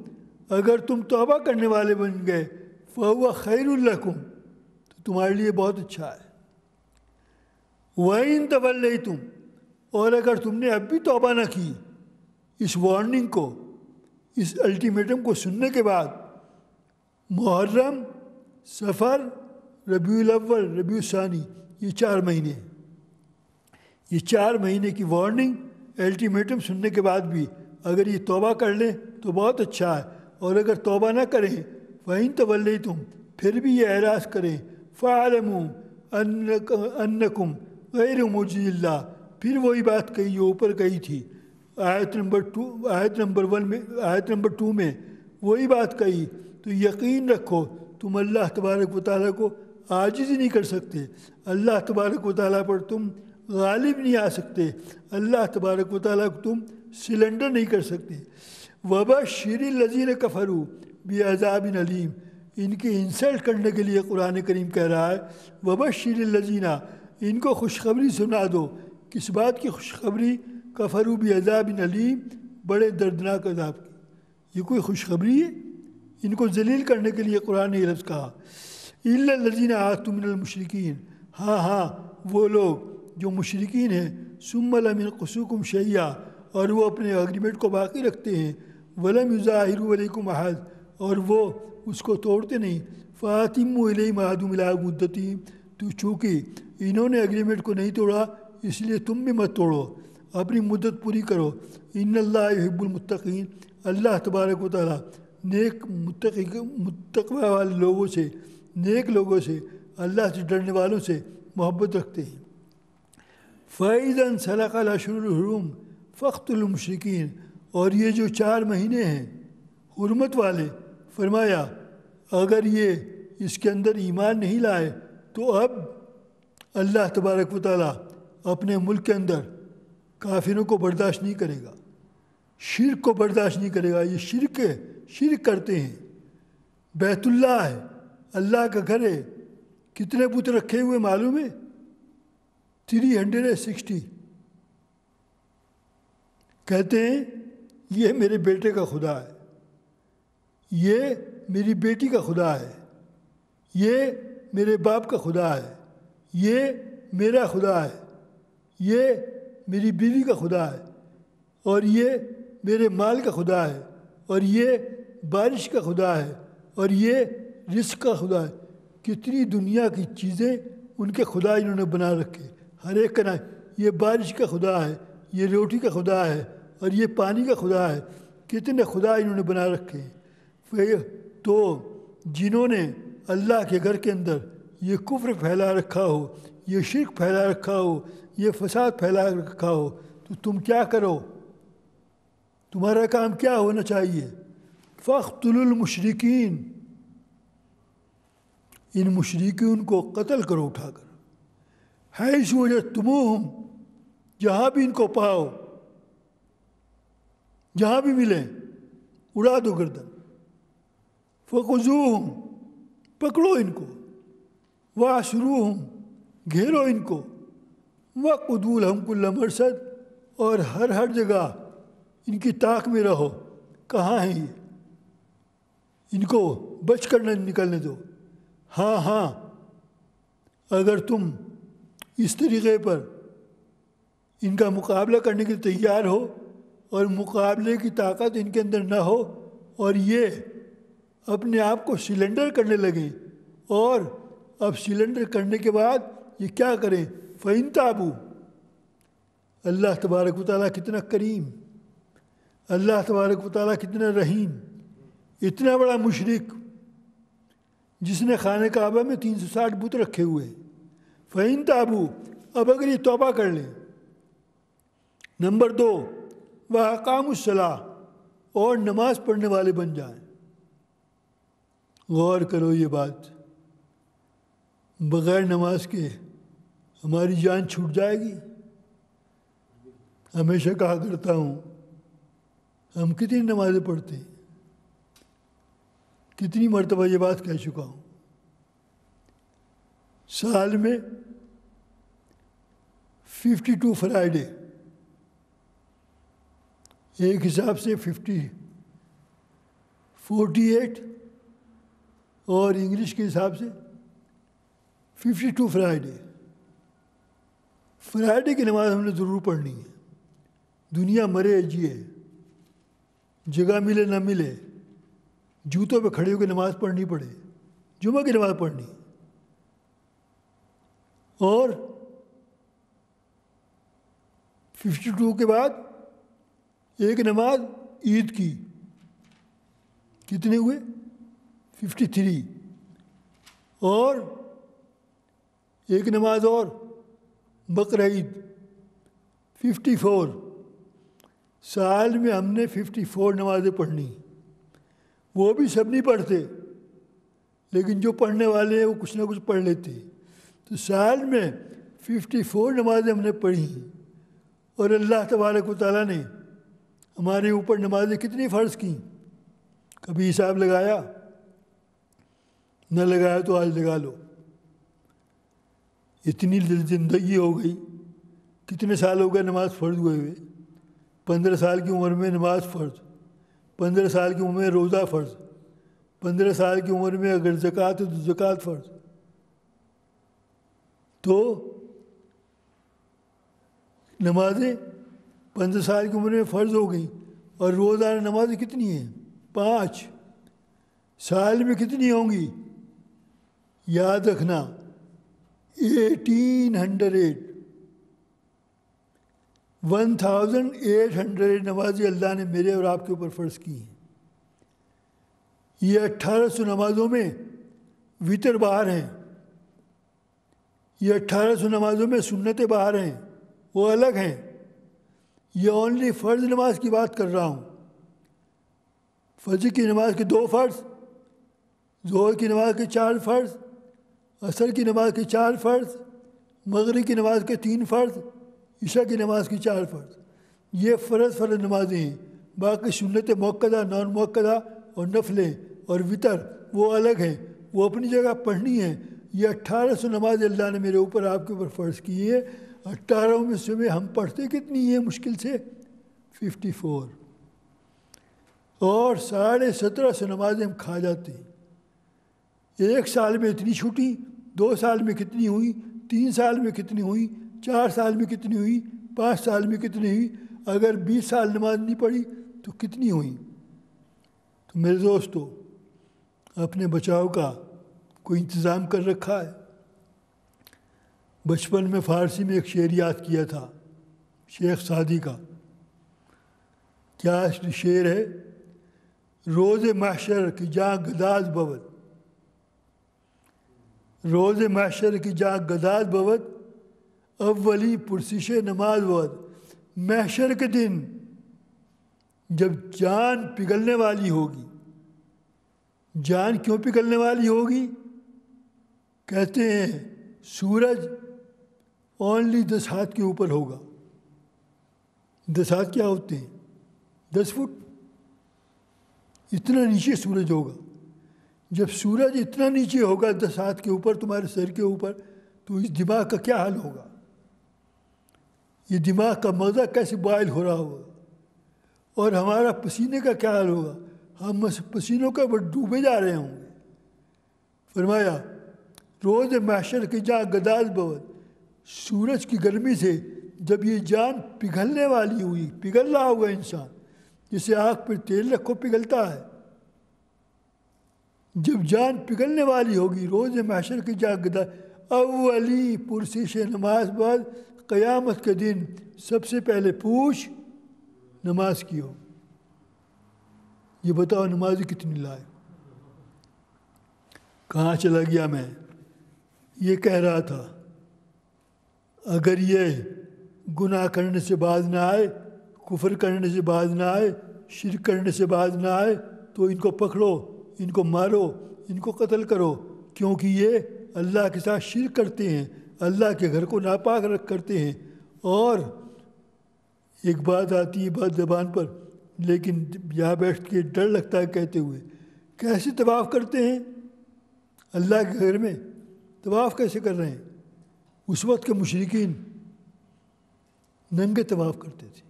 اگر تم توبہ کرنے والے بن گئے، فَهُوَ خَيْرٌ لَكُمْ، تو تمہارے لیے بہت اچھا ہے۔ وَإِن تَوَلَّيْتُمْ، اور اگر تم نے اب بھی توبہ نہ کی، اس وارننگ کو، اس الٹیمیٹم کو سننے کے بعد، محرم، صفر، ربیع الاول، ربیع الثانی، یہ 4 مہینے، یہ 4 مہینے کی وارننگ الٹیمیٹم سننے کے بعد بھی اگر یہ توبہ کر لیں تو بہت اچھا ہے، اور اگر توبہ نہ کریں، وَإِن تَوَلَّيْتُمْ، پھر بھی یہ اعراض کریں، فَاعْلَمُوا أَنَّكُمْ غَيْرُ مُعْجِزِي اللَّهِ، پھر وہی بات کہی جو اوپر کہی تھی آیت نمبر 2 میں وہی بات کہی، تو یقین رکھو تم اللہ تبارک و تعالیٰ کو عاجز ہی نہیں کر سکتے، اللہ تبارک و تعالیٰ پر تم غالب نہیں آ سکتے، اللہ تبارک و تعالیٰ کو تم سلنڈر نہیں کر سکتے۔ وَبَشِّرِ الَّذِينَ كَفَرُوا بِعَذَابٍ أَلِيمٍ، ان کی انسلٹ کرنے کے لیے قرآن کریم کہہ رہا ہے وَبَشِّرِ الَّذِينَ، ان کو خوشخبری سنا دو، کس بات کی خوشخبری؟ کفروا بعذاب علیم، بڑے دردناک عذاب کی۔ یہ کوئی خوشخبری ہے؟ ان کو ذلیل کرنے کے لیے قرآن نے یہ لفظ کہا۔ الا الذین عاہدتم من المشرکین، ہاں وہ لوگ جو مشرکین ہیں، ثم لم ينقصوکم شیئا، اور وہ اپنے اگریمنٹ کو باقی رکھتے ہیں، ولم یظاہروا علیکم احد، اور وہ اس کو توڑتے نہیں، فاتموا الیہم عہدہم الی مدتہم، تو چونکہ انہوں نے اگریمنٹ کو نہیں توڑا اس لیے تم بھی مت توڑو، اپنی مدت پوری کرو۔ ان اللہ یحب المتقین، اللہ تبارک و تعالیٰ نیک متقوی والے لوگوں سے، نیک لوگوں سے، اللہ سے ڈرنے والوں سے محبت رکھتے ہیں۔ فَإِذَا انْسَلَخَ الْأَشْهُرُ الْحُرُمُ فَاقْتُلُوا الْمُشْرِكِينَ، اور یہ جو 4 مہینے ہیں حرمت والے، فرمایا اگر یہ اس کے اندر ایمان نہیں لائے تو اب اللہ تبارک و تعالیٰ اپنے ملک کے اندر کافروں کو برداشت نہیں کرے گا، شرک کو برداشت نہیں کرے گا۔ یہ شرک ہے، شرک کرتے ہیں، بیت اللہ ہے، اللہ کا گھر ہے، کتنے بت رکھے ہوئے معلوم ہے؟ 360۔ کہتے ہیں یہ میرے بیٹے کا خدا ہے، یہ میری بیٹی کا خدا ہے، یہ میرے باپ کا خدا ہے، یہ میرا خدا ہے، یہ میری بیوی کا خدا ہے، اور یہ میرے مال کا خدا ہے، اور یہ بارش کا خدا ہے، اور یہ رزق کا خدا ہے۔ کتنی دنیا کی چیزیں ان کے خدا انہوں نے بنا رکھے، ہر ایک کا نام، یہ بارش کا خدا ہے، یہ روٹی کا خدا ہے، اور یہ پانی کا خدا ہے، کتنے خدا انہوں نے بنا رکھے ہیں۔ تو جنہوں نے اللہ کے گھر کے اندر یہ کفر پھیلا رکھا ہو، یہ شرک پھیلا رکھا ہو، یہ فساد پھیلا رکھا ہو، تو تم کیا کرو؟ تمہارا کام کیا ہونا چاہیے؟ فَاقْتُلُوا الْمُشْرِكِينَ، ان مشرکین کو قتل کرو اٹھا کر، حیث وجدتموہم، جہاں بھی ان کو پاؤ، جہاں بھی ملیں اڑا دو گردن. فخذوہم پکڑو ان کو، واحشروہم گھیرو ان کو، وقعدوا لہم کل مرصد اور ہر جگہ ان کی طاق میں رہو. کہاں ہیں یہ؟ ان کو بچ کر نہ نکلنے دو. ہاں اگر تم اس طریقے پر ان کا مقابلہ کرنے کے لیے تیار ہو اور مقابلے کی طاقت ان کے اندر نہ ہو اور یہ اپنے آپ کو سلنڈر کرنے لگیں، اور اب سلنڈر کرنے کے بعد یہ کیا کریں؟ فَإِن تَابُوا. اللہ تبارک و تعالیٰ کتنا کریم، اللہ تبارک و تعالیٰ کتنا رحیم. اتنا بڑا مشرک جس نے خانہ کعبہ میں 360 بت رکھے ہوئے. فَإِن تَابُوا، اب اگر یہ توبہ کر لیں. نمبر 2، وَأَقَامُوا الصَّلَاةَ، اور نماز پڑھنے والے بن جائیں. غور کرو یہ بات، بغیر نماز کے ہماری جان چھوٹ جائے گی. ہمیشہ کہا کرتا ہوں، ہم کتنی نمازیں پڑھتے ہیں، کتنی مرتبہ یہ بات کہہ چکا ہوں. سال میں 52 فرائیڈے، ایک حساب سے 48 اور انگلش کے حساب سے 52 فرائیڈے. فرائیڈے کی نماز ہم نے ضرور پڑھنی ہے. دنیا مرے جیے، جگہ ملے نہ ملے، جوتوں پہ کھڑے ہو کے نماز پڑھنی پڑے، جمعہ کی نماز پڑھنی. اور 52 کے بعد ایک نماز عید کی، کتنے ہوئے؟ 53. اور ایک نماز اور بقرہ عید 54. سال میں ہم نے 54 نمازیں پڑھنی. وہ بھی سب نہیں پڑھتے، لیکن جو پڑھنے والے ہیں وہ کچھ نہ کچھ پڑھ لیتے. تو سال میں 54 نمازیں ہم نے پڑھی. اور اللہ تبارک و تعالیٰ نے ہمارے اوپر نمازیں کتنی فرض کیں؟ کبھی حساب لگایا؟ نہ لگایا تو آج لگا لو. اتنی زندگی ہو گئی، کتنے سال ہو گئے نماز فرض ہوئے ہوئے. 15 سال کی عمر میں نماز فرض، 15 سال کی عمر میں روزہ فرض، 15 سال کی عمر میں اگر زکوٰۃ ہے تو زکوٰۃ فرض. تو نمازیں 15 سال کی عمر میں فرض ہو گئیں. اور روزانہ نمازیں کتنی ہیں؟ 5. سال میں کتنی ہوں گی؟ یاد رکھنا 1800 نمازیں اللہ نے میرے اور آپ کے اوپر فرض کی ہیں. یہ 1800 نمازوں میں وتر باہر ہیں، یہ 1800 نمازوں میں سنتیں باہر ہیں، وہ الگ ہیں. یہ اونلی فرض نماز کی بات کر رہا ہوں. فجر کی نماز کے 2 فرض، ظہر کی نماز کے 4 فرض، عصر کی نماز کے 4 فرض، مغرب کی نماز کے 3 فرض، عشاء کی نماز کی 4 فرض. یہ فرض نمازیں ہیں. باقی سنت موقدہ، نان موقدہ اور نفلیں اور وطر وہ الگ ہیں، وہ اپنی جگہ پڑھنی ہیں. یہ 1800 نماز اللہ نے میرے اوپر آپ کے اوپر فرض کی ہے. 18 میں سے ہم پڑھتے کتنی ہیں؟ مشکل سے 54. اور 1750 نمازیں ہم کھا جاتے ہیں. 1 سال میں اتنی چھوٹی، 2 سال میں کتنی ہوئی، 3 سال میں کتنی ہوئی، 4 سال میں کتنی ہوئی، 5 سال میں کتنی ہوئی. اگر 20 سال نماز نہیں پڑھی تو کتنی ہوئی؟ تو میرے دوستو، اپنے بچاؤ کا کوئی انتظام کر رکھا ہے؟ بچپن میں فارسی میں ایک شعر یاد کیا تھا شیخ سعدی کا. کیا شعر ہے؟ روز محشر کی جاں گداز بود، روز محشر کی جاں گداز بود، اولی پرسش نماز بود. محشر کے دن جب جان پگھلنے والی ہوگی. جان کیوں پگھلنے والی ہوگی؟ کہتے ہیں سورج اونلی 10 ہاتھ کے اوپر ہوگا. 10 ہاتھ کیا ہوتے ہیں؟ 10 فٹ اتنا نیچے سورج ہوگا. جب سورج اتنا نیچے ہوگا 10 ہاتھ کے اوپر تمہارے سر کے اوپر تو اس دماغ کا کیا حال ہوگا؟ یہ دماغ کا مغزہ کیسے بائل ہو رہا ہوگا؟ اور ہمارا پسینے کا کیا حال ہوگا؟ ہم پسینوں کا ڈوبے جا رہے ہوں گے. فرمایا روز محشر کی جہاں گداز بود، سورج کی گرمی سے جب یہ جان پگھلنے والی ہوئی، پگھل رہا ہوگا انسان، جسے آنکھ پہ تیل رکھو پگھلتا ہے. جب جان پگھلنے والی ہوگی روز محشر کی جہاں گداز، اولی پرسش نماز بعد قیامت کے دن سب سے پہلے پوچھ نماز کی ہو. یہ بتاؤ نمازی کتنی لائق. کہاں چلا گیا میں؟ یہ کہہ رہا تھا اگر یہ گناہ کرنے سے باز نہ آئے، کفر کرنے سے باز نہ آئے، شرک کرنے سے باز نہ آئے تو ان کو پکڑو، ان کو مارو، ان کو قتل کرو، کیونکہ یہ اللہ کے ساتھ شرک کرتے ہیں، اللہ کے گھر کو ناپاک کرتے ہیں. اور ایک بات آتی ہے بات زبان پر، لیکن یہاں بیٹھ کے ڈر لگتا ہے کہتے ہوئے، کیسے طواف کرتے ہیں اللہ کے گھر میں؟ طواف کیسے کر رہے ہیں؟ اس وقت کے مشرکین ننگے طواف کرتے تھے.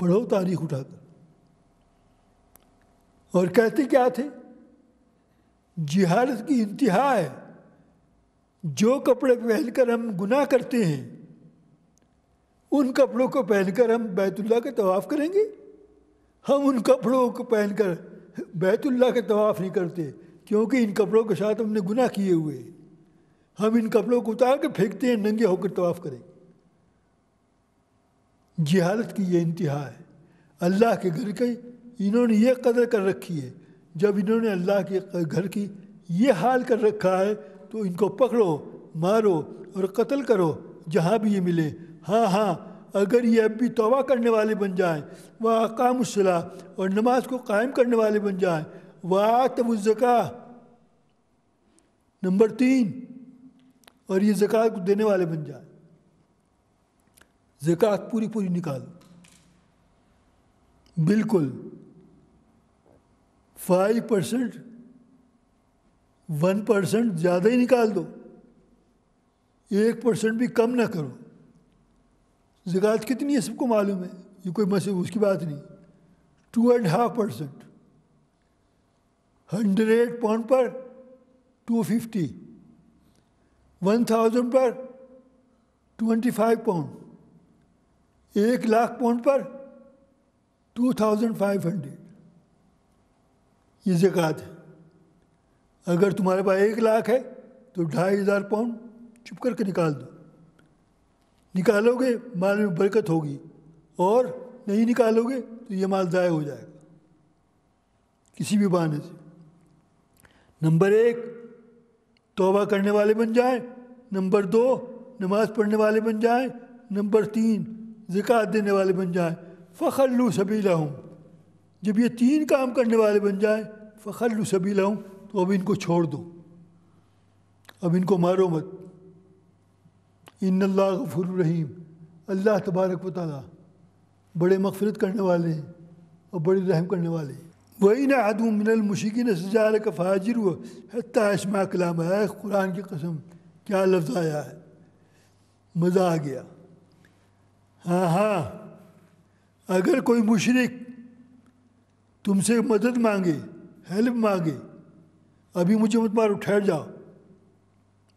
پڑھو تاریخ اٹھا کر. اور کہتے کیا تھے؟ جہالت کی انتہا ہے. جو کپڑے پہن کر ہم گناہ کرتے ہیں ان کپڑوں کو پہن کر ہم بیت اللہ کے طواف کریں گے؟ ہم ان کپڑوں کو پہن کر بیت اللہ کے طواف نہیں کرتے، کیونکہ ان کپڑوں کے ساتھ ہم نے گناہ کیے ہوئے. ہم ان کپڑوں کو اتار کے پھینکتے ہیں، ننگے ہو کر طواف کریں. جہالت کی یہ انتہا ہے. اللہ کے گھر کی انہوں نے یہ قدر کر رکھی ہے. جب انہوں نے اللہ کے گھر کی یہ حال کر رکھا ہے تو ان کو پکڑو، مارو اور قتل کرو جہاں بھی یہ ملے. ہاں اگر یہ اب بھی توبہ کرنے والے بن جائیں، وَأَقَامُوا الصَّلَاةَ اور نماز کو قائم کرنے والے بن جائیں، وَآتَوُا الزَّکَاۃَ نمبر 3 اور یہ زکوٰۃ کو دینے والے بن جائیں. زکوٰۃ پوری نکالو، بالکل 5%، 1% زیادہ ہی نکال دو، 1% بھی کم نہ کرو. زکوٰۃ کتنی ہے سب کو معلوم ہے، یہ کوئی مسئلہ اس کی بات نہیں. 2.5%، 100 پاؤنڈ پر 250، 1000 پر 25 پاؤنڈ، 1,00,000 پاؤنڈ پر 2500. یہ زکوٰۃ ہے. اگر تمہارے پاس 1,00,000 ہے تو 2500 پاؤنڈ چپ کر کے نکال دو. نکالو گے مال میں برکت ہوگی، اور نہیں نکالو گے تو یہ مال ضائع ہو جائے گا کسی بھی بہانے سے. نمبر 1 توبہ کرنے والے بن جائیں. نمبر 2 نماز پڑھنے والے بن جائیں. نمبر 3 زکوٰۃ دینے والے بن جائیں. فخلوا سبیلہم، جب یہ 3 کام کرنے والے بن جائیں، فخلوا سبیلہم تو اب ان کو چھوڑ دو، اب ان کو مارو مت. ان اللہ غفور رحیم، اللہ تبارک و تعالیٰ بڑے مغفرت کرنے والے ہیں اور بڑے رحم کرنے والے ہیں. وَإِنْ أَحَدٌ مِّنَ الْمُشْرِكِينَ اسْتَجَارَكَ فَأَجِرْهُ حَتَّىٰ يَسْمَعَ كَلَامَ اللَّهِ. قرآن کی قسم کیا لفظ آیا ہے، مزہ آ گیا. ہاں اگر کوئی مشرک تم سے مدد مانگے، ہیلپ مانگے، ابھی مجھے مت مارو، ٹھہر جاؤ،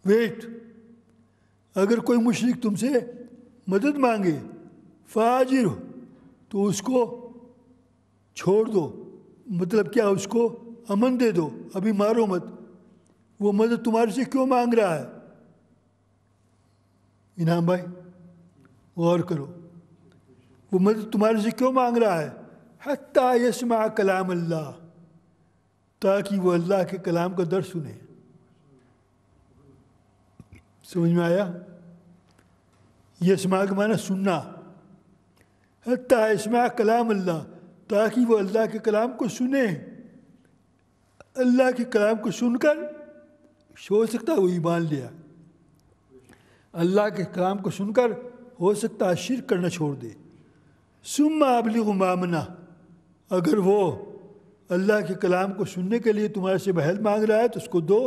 ویٹ. اگر کوئی مشرک تم سے مدد مانگے فاجر، تو اس کو چھوڑ دو. مطلب کیا؟ اس کو امن دے دو، ابھی مارو مت. وہ مدد تمہارے سے کیوں مانگ رہا ہے؟ انعام بھائی غور کرو، وہ مدد تمہارے سے کیوں مانگ رہا ہے؟ حتیٰ یسمع کلام اللہ، تاکہ وہ اللہ کے کلام کا درس سنے. سمجھ میں آیا؟ یسمع کا معنی سننا. حتیٰ یسمع کلام اللہ، تاکہ وہ اللہ کے کلام کو سنے. اللہ کے کلام کو سن کر ہو سکتا ہے وہ ایمان لیا، اللہ کے کلام کو سن کر ہو سکتا ہے شرک کرنا چھوڑ دے. ثم ابلغ مامنا، اگر وہ اللہ کے کلام کو سننے کے لیے تمہارے سے بہل مانگ رہا ہے تو اس کو دو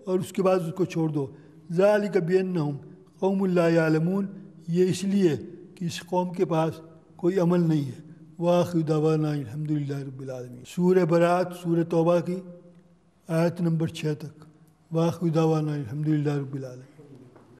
اور اس کے بعد اس کو چھوڑ دو. ذالک بانہم قوم لا یعلمون، یہ اس لیے کہ اس قوم کے پاس کوئی عمل نہیں ہے. وآخر دعوانا الحمدللہ رب العالمین. سورہ برات سورہ توبہ کی آیت نمبر 6 تک. وآخر دعوانا الحمدللہ رب العالمین.